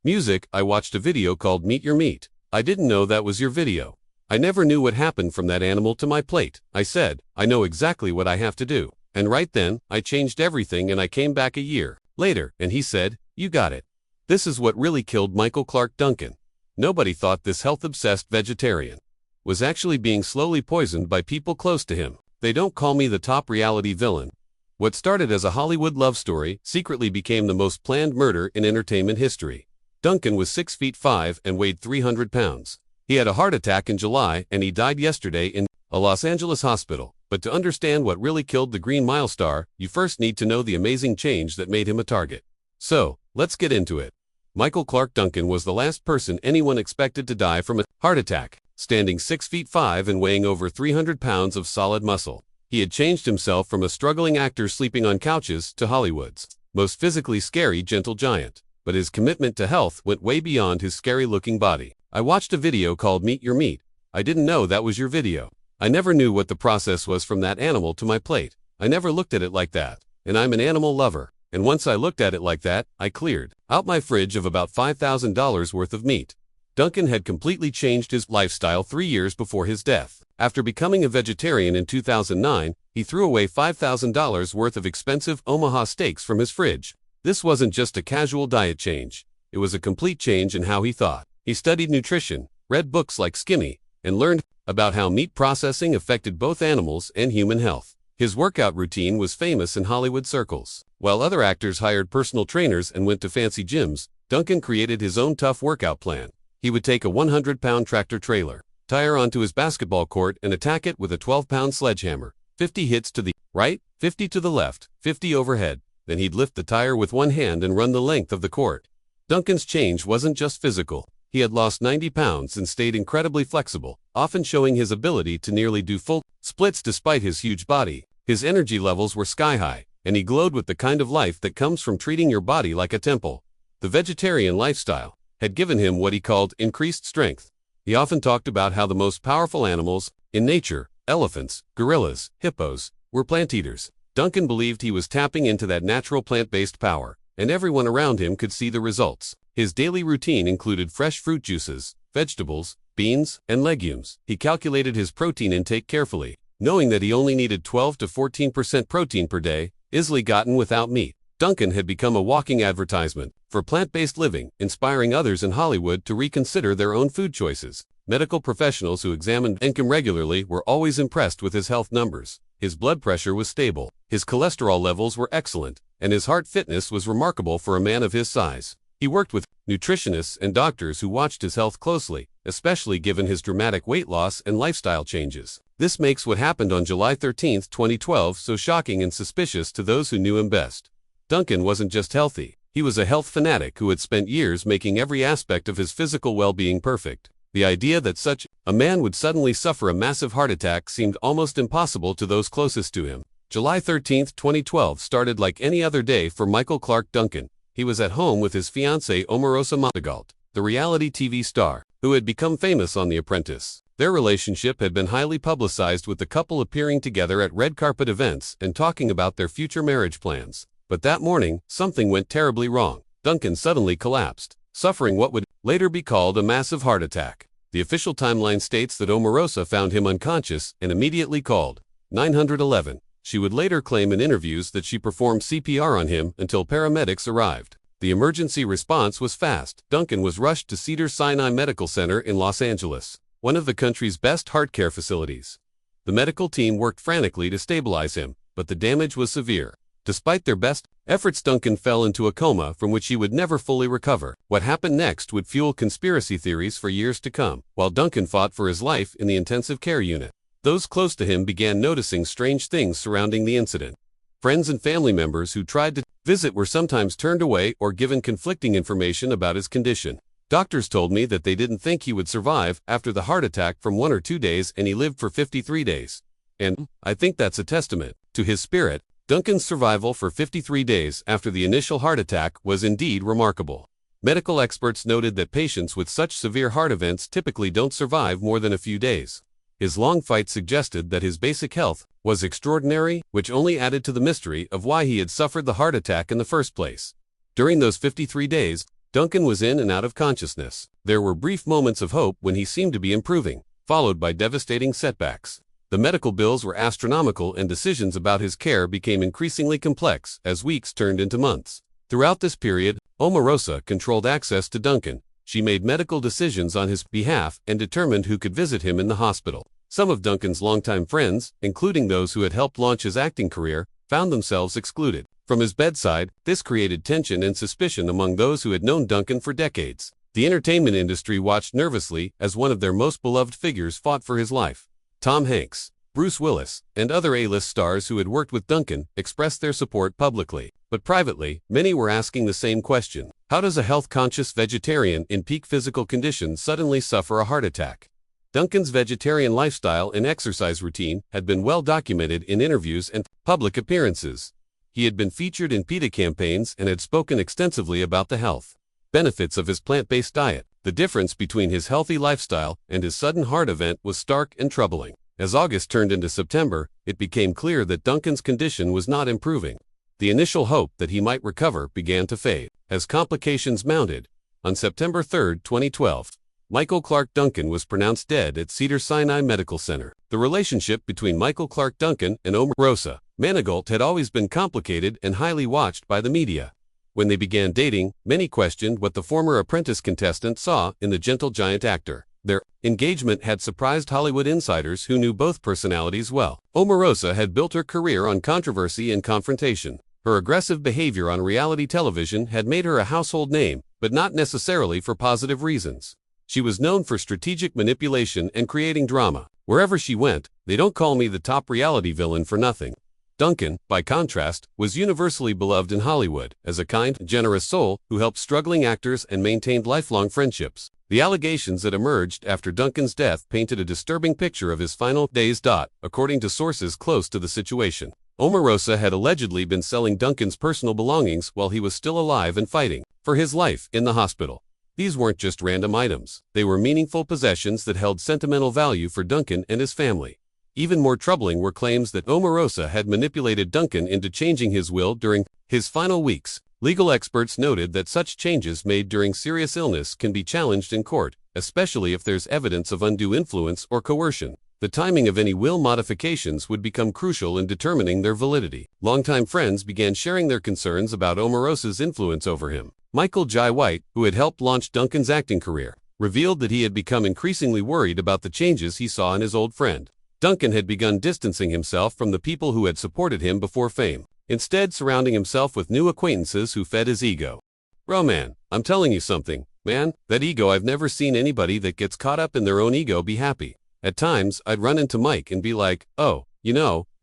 Music, I watched a video called Meet Your Meat. I didn't know that was your video. I never knew what happened from that animal to my plate. I said, I know exactly what I have to do. And right then, I changed everything and I came back a year later, and he said, you got it. This is what really killed Michael Clarke Duncan. Nobody thought this health-obsessed vegetarian was actually being slowly poisoned by people close to him. They don't call me the top reality villain. What started as a Hollywood love story secretly became the most planned murder in entertainment history. Duncan was 6'5" and weighed 300 pounds. He had a heart attack in July and he died yesterday in a Los Angeles hospital. But to understand what really killed the Green Mile star, you first need to know the amazing change that made him a target. So, let's get into it. Michael Clarke Duncan was the last person anyone expected to die from a heart attack, standing 6'5" and weighing over 300 pounds of solid muscle. He had changed himself from a struggling actor sleeping on couches to Hollywood's most physically scary gentle giant. But his commitment to health went way beyond his scary-looking body. I watched a video called Meet Your Meat. I didn't know that was your video. I never knew what the process was from that animal to my plate. I never looked at it like that. And I'm an animal lover. And once I looked at it like that, I cleared out my fridge of about $5,000 worth of meat. Duncan had completely changed his lifestyle 3 years before his death. After becoming a vegetarian in 2009, he threw away $5,000 worth of expensive Omaha steaks from his fridge. This wasn't just a casual diet change. It was a complete change in how he thought. He studied nutrition, read books like Skinny, and learned about how meat processing affected both animals and human health. His workout routine was famous in Hollywood circles. While other actors hired personal trainers and went to fancy gyms, Duncan created his own tough workout plan. He would take a 100-pound tractor trailer, tie her onto his basketball court and attack it with a 12-pound sledgehammer. 50 hits to the right, 50 to the left, 50 overhead. Then he'd lift the tire with one hand and run the length of the court. Duncan's change wasn't just physical. He had lost 90 pounds and stayed incredibly flexible, often showing his ability to nearly do full splits despite his huge body. His energy levels were sky-high, and he glowed with the kind of life that comes from treating your body like a temple. The vegetarian lifestyle had given him what he called increased strength. He often talked about how the most powerful animals in nature, elephants, gorillas, hippos, were plant eaters. Duncan believed he was tapping into that natural plant-based power, and everyone around him could see the results. His daily routine included fresh fruit juices, vegetables, beans, and legumes. He calculated his protein intake carefully, knowing that he only needed 12 to 14% protein per day, easily gotten without meat. Duncan had become a walking advertisement for plant-based living, inspiring others in Hollywood to reconsider their own food choices. Medical professionals who examined Duncan regularly were always impressed with his health numbers. His blood pressure was stable, his cholesterol levels were excellent, and his heart fitness was remarkable for a man of his size. He worked with nutritionists and doctors who watched his health closely, especially given his dramatic weight loss and lifestyle changes. This makes what happened on July 13, 2012 so shocking and suspicious to those who knew him best. Duncan wasn't just healthy, he was a health fanatic who had spent years making every aspect of his physical well-being perfect. The idea that such a man would suddenly suffer a massive heart attack seemed almost impossible to those closest to him. July 13, 2012 started like any other day for Michael Clarke Duncan. He was at home with his fiancée Omarosa Montagalt, the reality TV star, who had become famous on The Apprentice. Their relationship had been highly publicized, with the couple appearing together at red carpet events and talking about their future marriage plans. But that morning, something went terribly wrong. Duncan suddenly collapsed, suffering what would later be called a massive heart attack. The official timeline states that Omarosa found him unconscious and immediately called 911. She would later claim in interviews that she performed CPR on him until paramedics arrived. The emergency response was fast. Duncan was rushed to Cedars-Sinai Medical Center in Los Angeles, one of the country's best heart care facilities. The medical team worked frantically to stabilize him, but the damage was severe. Despite their best efforts, Duncan fell into a coma from which he would never fully recover. What happened next would fuel conspiracy theories for years to come. While Duncan fought for his life in the intensive care unit, those close to him began noticing strange things surrounding the incident. Friends and family members who tried to visit were sometimes turned away or given conflicting information about his condition. Doctors told me that they didn't think he would survive after the heart attack from 1 or 2 days, and he lived for 53 days. And I think that's a testament to his spirit. Duncan's survival for 53 days after the initial heart attack was indeed remarkable. Medical experts noted that patients with such severe heart events typically don't survive more than a few days. His long fight suggested that his basic health was extraordinary, which only added to the mystery of why he had suffered the heart attack in the first place. During those 53 days, Duncan was in and out of consciousness. There were brief moments of hope when he seemed to be improving, followed by devastating setbacks. The medical bills were astronomical and decisions about his care became increasingly complex as weeks turned into months. Throughout this period, Omarosa controlled access to Duncan. She made medical decisions on his behalf and determined who could visit him in the hospital. Some of Duncan's longtime friends, including those who had helped launch his acting career, found themselves excluded from his bedside. This created tension and suspicion among those who had known Duncan for decades. The entertainment industry watched nervously as one of their most beloved figures fought for his life. Tom Hanks, Bruce Willis, and other A-list stars who had worked with Duncan expressed their support publicly. But privately, many were asking the same question. How does a health-conscious vegetarian in peak physical condition suddenly suffer a heart attack? Duncan's vegetarian lifestyle and exercise routine had been well documented in interviews and public appearances. He had been featured in PETA campaigns and had spoken extensively about the health benefits of his plant-based diet. The difference between his healthy lifestyle and his sudden heart event was stark and troubling. As August turned into September, it became clear that Duncan's condition was not improving. The initial hope that he might recover began to fade as complications mounted. On September 3, 2012, Michael Clarke Duncan was pronounced dead at Cedars-Sinai Medical Center. The relationship between Michael Clarke Duncan and Omarosa Manigault had always been complicated and highly watched by the media. When they began dating, many questioned what the former Apprentice contestant saw in the gentle giant actor. Their engagement had surprised Hollywood insiders who knew both personalities well. Omarosa had built her career on controversy and confrontation. Her aggressive behavior on reality television had made her a household name, but not necessarily for positive reasons. She was known for strategic manipulation and creating drama. Wherever she went, "They don't call me the top reality villain for nothing." Duncan, by contrast, was universally beloved in Hollywood as a kind, generous soul who helped struggling actors and maintained lifelong friendships. The allegations that emerged after Duncan's death painted a disturbing picture of his final days. According to sources close to the situation, Omarosa had allegedly been selling Duncan's personal belongings while he was still alive and fighting for his life in the hospital. These weren't just random items. They were meaningful possessions that held sentimental value for Duncan and his family. Even more troubling were claims that Omarosa had manipulated Duncan into changing his will during his final weeks. Legal experts noted that such changes made during serious illness can be challenged in court, especially if there's evidence of undue influence or coercion. The timing of any will modifications would become crucial in determining their validity. Longtime friends began sharing their concerns about Omarosa's influence over him. Michael Jai White, who had helped launch Duncan's acting career, revealed that he had become increasingly worried about the changes he saw in his old friend. Duncan had begun distancing himself from the people who had supported him before fame, instead surrounding himself with new acquaintances who fed his ego. "Bro man, I'm telling you something, man, that ego, I've never seen anybody that gets caught up in their own ego be happy." At times, I'd run into Mike and be like, "Oh,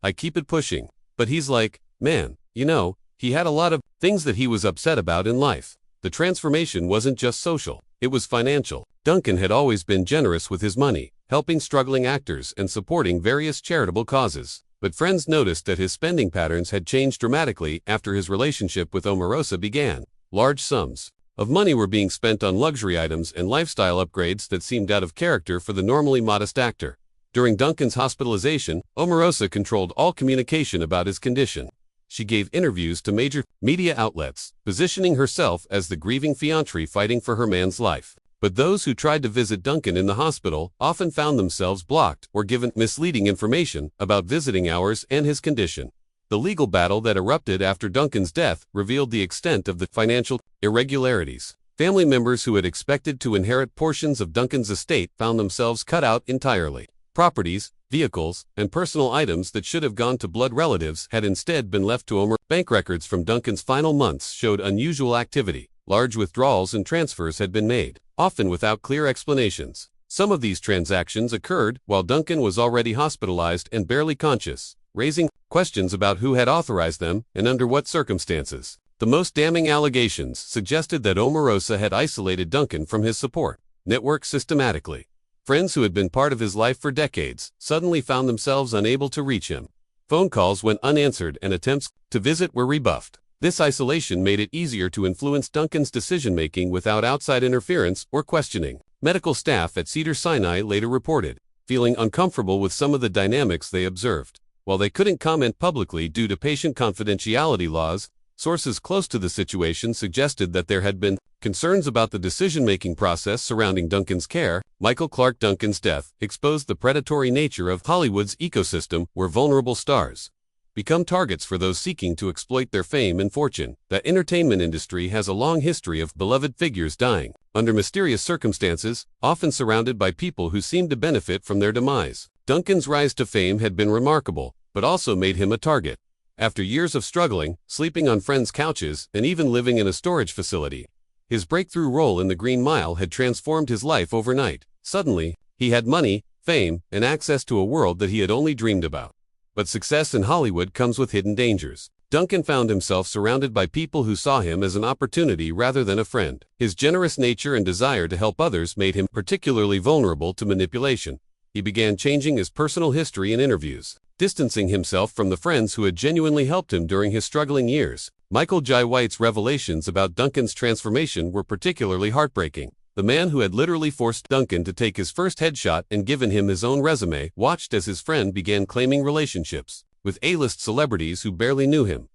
I keep it pushing." But he's like, "Man, he had a lot of things that he was upset about in life." The transformation wasn't just social, it was financial. Duncan had always been generous with his money, helping struggling actors and supporting various charitable causes. But friends noticed that his spending patterns had changed dramatically after his relationship with Omarosa began. Large sums of money were being spent on luxury items and lifestyle upgrades that seemed out of character for the normally modest actor. During Duncan's hospitalization, Omarosa controlled all communication about his condition. She gave interviews to major media outlets, positioning herself as the grieving fiancée fighting for her man's life. But those who tried to visit Duncan in the hospital often found themselves blocked or given misleading information about visiting hours and his condition. The legal battle that erupted after Duncan's death revealed the extent of the financial irregularities. Family members who had expected to inherit portions of Duncan's estate found themselves cut out entirely. Properties, vehicles, and personal items that should have gone to blood relatives had instead been left to Omer. Bank records from Duncan's final months showed unusual activity. Large withdrawals and transfers had been made, often without clear explanations. Some of these transactions occurred while Duncan was already hospitalized and barely conscious, raising questions about who had authorized them and under what circumstances. The most damning allegations suggested that Omarosa had isolated Duncan from his support network systematically. Friends who had been part of his life for decades suddenly found themselves unable to reach him. Phone calls went unanswered and attempts to visit were rebuffed. This isolation made it easier to influence Duncan's decision-making without outside interference or questioning. Medical staff at Cedars-Sinai later reported feeling uncomfortable with some of the dynamics they observed. While they couldn't comment publicly due to patient confidentiality laws, Sources close to the situation suggested that there had been concerns about the decision-making process surrounding Duncan's care. Clarke Duncan's death exposed the predatory nature of Hollywood's ecosystem, where vulnerable stars become targets for those seeking to exploit their fame and fortune. The entertainment industry has a long history of beloved figures dying under mysterious circumstances, often surrounded by people who seemed to benefit from their demise. Duncan's rise to fame had been remarkable, but also made him a target. After years of struggling, sleeping on friends' couches, and even living in a storage facility, his breakthrough role in The Green Mile had transformed his life overnight. Suddenly, he had money, fame, and access to a world that he had only dreamed about. But success in Hollywood comes with hidden dangers. Duncan found himself surrounded by people who saw him as an opportunity rather than a friend. His generous nature and desire to help others made him particularly vulnerable to manipulation. He began changing his personal history in interviews, distancing himself from the friends who had genuinely helped him during his struggling years. Michael Jai White's revelations about Duncan's transformation were particularly heartbreaking. The man who had literally forced Duncan to take his first headshot and given him his own resume watched as his friend began claiming relationships with A-list celebrities who barely knew him.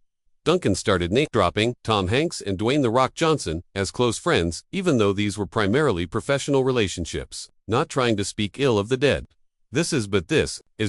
Duncan started name-dropping Tom Hanks and Dwayne "The Rock" Johnson as close friends, even though these were primarily professional relationships. Not trying to speak ill of the dead. This is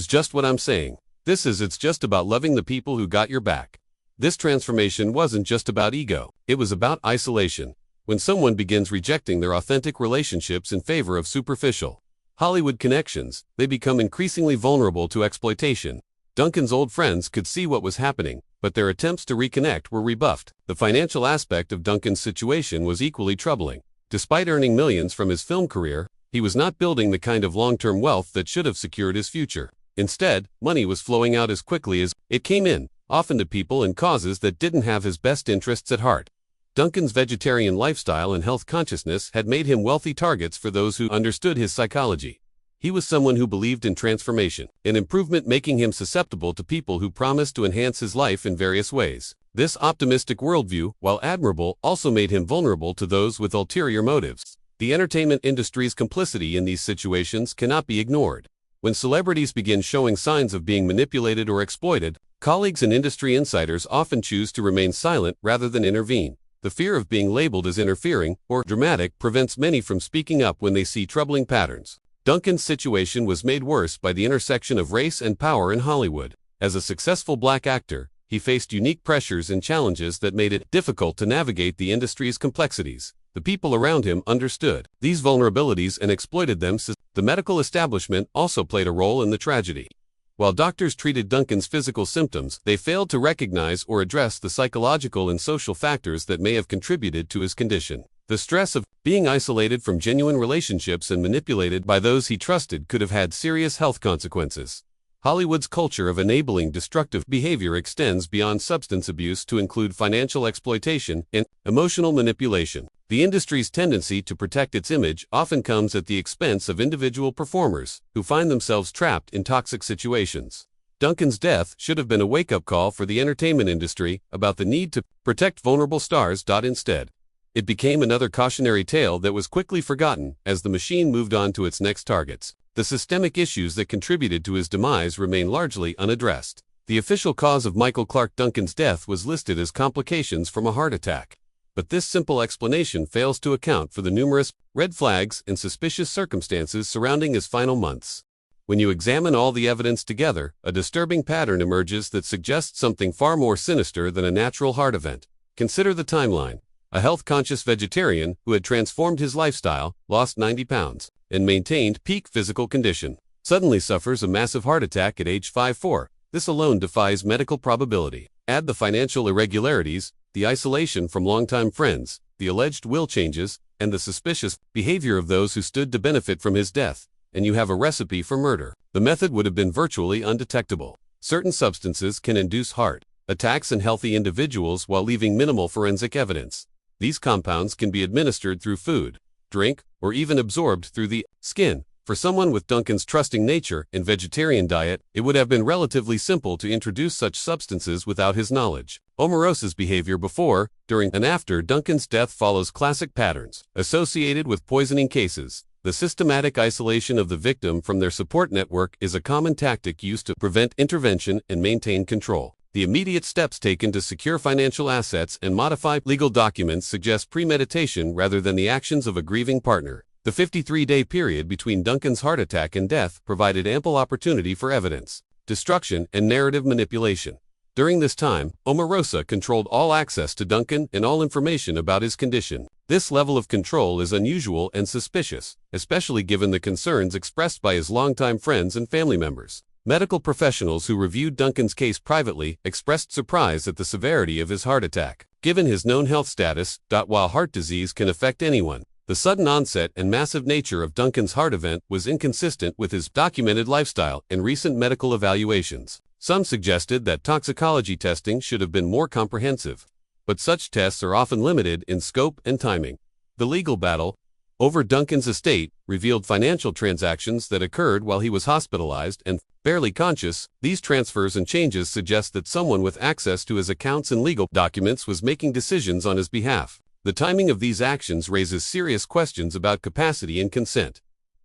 just what I'm saying. It's just about loving the people who got your back. This transformation wasn't just about ego. It was about isolation. When someone begins rejecting their authentic relationships in favor of superficial Hollywood connections, they become increasingly vulnerable to exploitation. Duncan's old friends could see what was happening, but their attempts to reconnect were rebuffed. The financial aspect of Duncan's situation was equally troubling. Despite earning millions from his film career, he was not building the kind of long-term wealth that should have secured his future. Instead, money was flowing out as quickly as it came in, often to people and causes that didn't have his best interests at heart. Duncan's vegetarian lifestyle and health consciousness had made him wealthy targets for those who understood his psychology. He was someone who believed in transformation and improvement, making him susceptible to people who promised to enhance his life in various ways. This optimistic worldview, while admirable, also made him vulnerable to those with ulterior motives. The entertainment industry's complicity in these situations cannot be ignored. When celebrities begin showing signs of being manipulated or exploited, colleagues and industry insiders often choose to remain silent rather than intervene. The fear of being labeled as interfering or dramatic prevents many from speaking up when they see troubling patterns. Duncan's situation was made worse by the intersection of race and power in Hollywood. As a successful black actor, he faced unique pressures and challenges that made it difficult to navigate the industry's complexities. The people around him understood these vulnerabilities and exploited them. The medical establishment also played a role in the tragedy. While doctors treated Duncan's physical symptoms, they failed to recognize or address the psychological and social factors that may have contributed to his condition. The stress of being isolated from genuine relationships and manipulated by those he trusted could have had serious health consequences. Hollywood's culture of enabling destructive behavior extends beyond substance abuse to include financial exploitation and emotional manipulation. The industry's tendency to protect its image often comes at the expense of individual performers who find themselves trapped in toxic situations. Duncan's death should have been a wake-up call for the entertainment industry about the need to protect vulnerable stars. Instead, it became another cautionary tale that was quickly forgotten as the machine moved on to its next targets. The systemic issues that contributed to his demise remain largely unaddressed. The official cause of Clarke Duncan's death was listed as complications from a heart attack. But this simple explanation fails to account for the numerous red flags and suspicious circumstances surrounding his final months. When you examine all the evidence together, a disturbing pattern emerges that suggests something far more sinister than a natural heart event. Consider the timeline. A health-conscious vegetarian who had transformed his lifestyle, lost 90 pounds, and maintained peak physical condition, suddenly suffers a massive heart attack at age 54. This alone defies medical probability. Add the financial irregularities, the isolation from longtime friends, the alleged will changes, and the suspicious behavior of those who stood to benefit from his death, and you have a recipe for murder. The method would have been virtually undetectable. Certain substances can induce heart attacks in healthy individuals while leaving minimal forensic evidence. These compounds can be administered through food, drink, or even absorbed through the skin. For someone with Duncan's trusting nature and vegetarian diet, it would have been relatively simple to introduce such substances without his knowledge. Omarosa's behavior before, during, and after Duncan's death follows classic patterns associated with poisoning cases. The systematic isolation of the victim from their support network is a common tactic used to prevent intervention and maintain control. The immediate steps taken to secure financial assets and modify legal documents suggest premeditation rather than the actions of a grieving partner. The 53-day period between Duncan's heart attack and death provided ample opportunity for evidence, destruction, and narrative manipulation. During this time, Omarosa controlled all access to Duncan and all information about his condition. This level of control is unusual and suspicious, especially given the concerns expressed by his longtime friends and family members. Medical professionals who reviewed Duncan's case privately expressed surprise at the severity of his heart attack. Given his known health status, while heart disease can affect anyone, the sudden onset and massive nature of Duncan's heart event was inconsistent with his documented lifestyle and recent medical evaluations. Some suggested that toxicology testing should have been more comprehensive, but such tests are often limited in scope and timing. The legal battle over Duncan's estate revealed financial transactions that occurred while he was hospitalized and barely conscious. These transfers and changes suggest that someone with access to his accounts and legal documents was making decisions on his behalf. The timing of these actions raises serious questions about capacity and consent.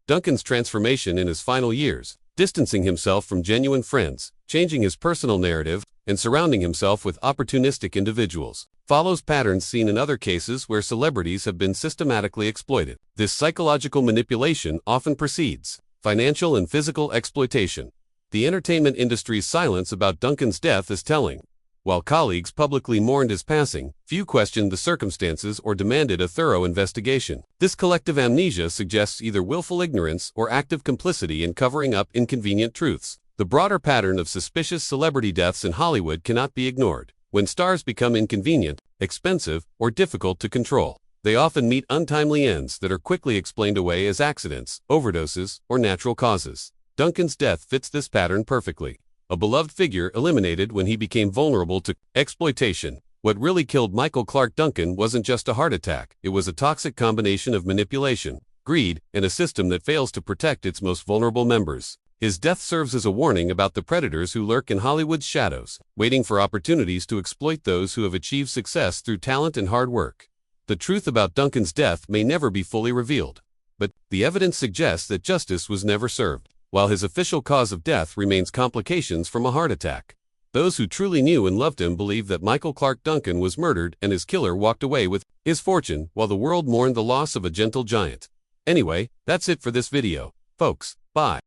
Duncan's transformation in his final years, distancing himself from genuine friends, changing his personal narrative, and surrounding himself with opportunistic individuals, follows patterns seen in other cases where celebrities have been systematically exploited. This psychological manipulation often precedes financial and physical exploitation. The entertainment industry's silence about Duncan's death is telling. While colleagues publicly mourned his passing, few questioned the circumstances or demanded a thorough investigation. This collective amnesia suggests either willful ignorance or active complicity in covering up inconvenient truths. The broader pattern of suspicious celebrity deaths in Hollywood cannot be ignored. When stars become inconvenient, expensive, or difficult to control, they often meet untimely ends that are quickly explained away as accidents, overdoses, or natural causes. Duncan's death fits this pattern perfectly. A beloved figure eliminated when he became vulnerable to exploitation. What really killed Michael Clarke Duncan wasn't just a heart attack, it was a toxic combination of manipulation, greed, and a system that fails to protect its most vulnerable members. His death serves as a warning about the predators who lurk in Hollywood's shadows, waiting for opportunities to exploit those who have achieved success through talent and hard work. The truth about Duncan's death may never be fully revealed, but the evidence suggests that justice was never served, while his official cause of death remains complications from a heart attack. Those who truly knew and loved him believe that Michael Clarke Duncan was murdered and his killer walked away with his fortune, while the world mourned the loss of a gentle giant. Anyway, that's it for this video, folks. Bye.